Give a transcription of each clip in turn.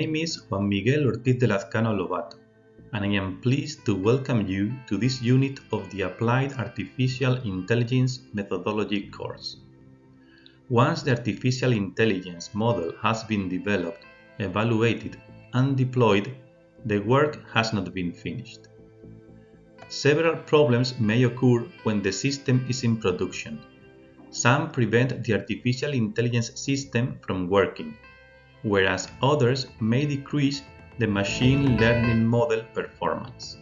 name is Juan Miguel Ortiz de Lazcano Lobato, and I am pleased to welcome you to this unit of the Applied Artificial Intelligence Methodology course. Once the artificial intelligence model has been developed, evaluated, and deployed, the work has not been finished. Several problems may occur when the system is in production. Some prevent the artificial intelligence system from working, whereas others may decrease the machine learning model performance.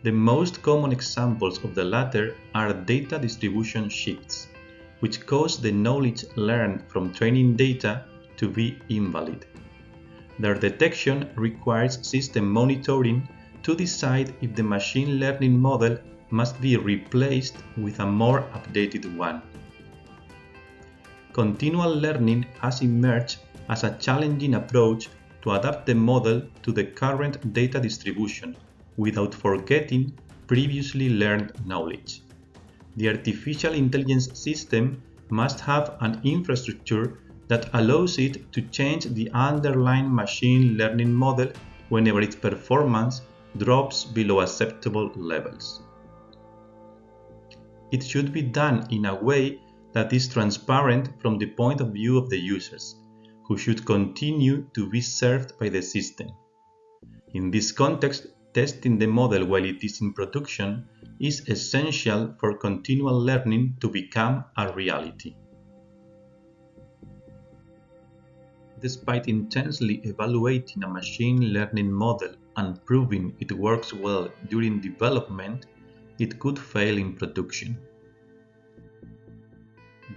The most common examples of the latter are data distribution shifts, which cause the knowledge learned from training data to be invalid. Their detection requires system monitoring to decide if the machine learning model must be replaced with a more updated one. Continual learning has emerged as a challenging approach to adapt the model to the current data distribution without forgetting previously learned knowledge. The artificial intelligence system must have an infrastructure that allows it to change the underlying machine learning model whenever its performance drops below acceptable levels. It should be done in a way that is transparent from the point of view of the users, who should continue to be served by the system. In this context, testing the model while it is in production is essential for continual learning to become a reality. Despite intensely evaluating a machine learning model and proving it works well during development, it could fail in production.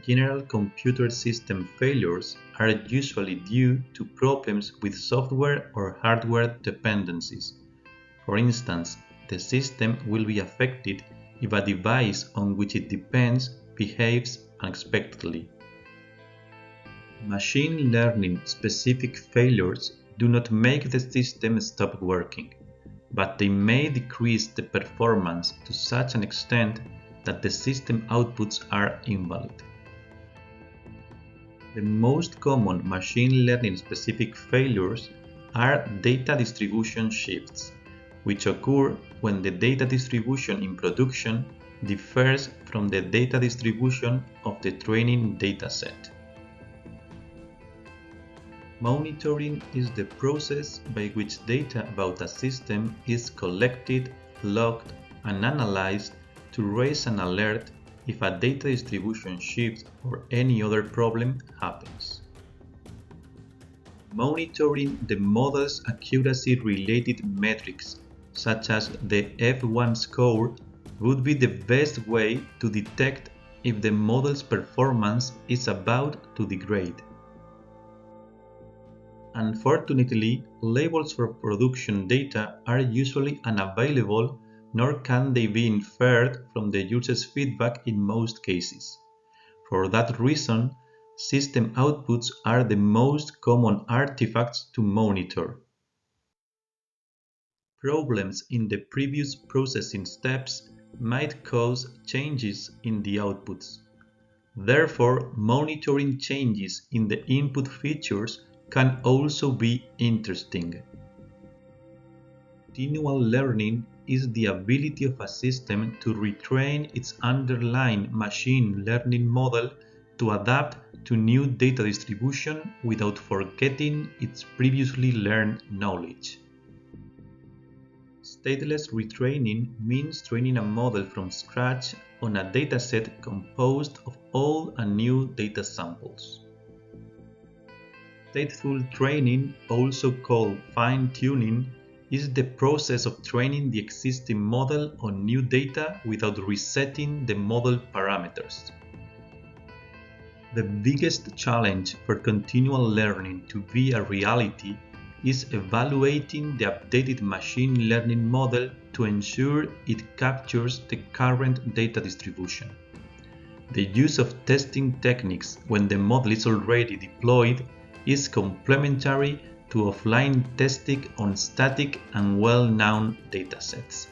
General computer system failures are usually due to problems with software or hardware dependencies. For instance, the system will be affected if a device on which it depends behaves unexpectedly. Machine learning specific failures do not make the system stop working, but they may decrease the performance to such an extent that the system outputs are invalid. The most common machine learning specific failures are data distribution shifts, which occur when the data distribution in production differs from the data distribution of the training dataset. Monitoring is the process by which data about a system is collected, logged, and analyzed to raise an alert if a data distribution shift or any other problem happens. Monitoring the model's accuracy-related metrics, such as the F1 score, would be the best way to detect if the model's performance is about to degrade. Unfortunately, labels for production data are usually unavailable, nor can they be inferred from the user's feedback in most cases. For that reason, system outputs are the most common artifacts to monitor. Problems in the previous processing steps might cause changes in the outputs. Therefore, monitoring changes in the input features can also be interesting. Continual learning is the ability of a system to retrain its underlying machine learning model to adapt to new data distribution without forgetting its previously learned knowledge. Stateless retraining means training a model from scratch on a dataset composed of old and new data samples. Stateful training, also called fine-tuning, is the process of training the existing model on new data without resetting the model parameters. The biggest challenge for continual learning to be a reality is evaluating the updated machine learning model to ensure it captures the current data distribution. The use of testing techniques when the model is already deployed is complementary to offline testing on static and well-known datasets.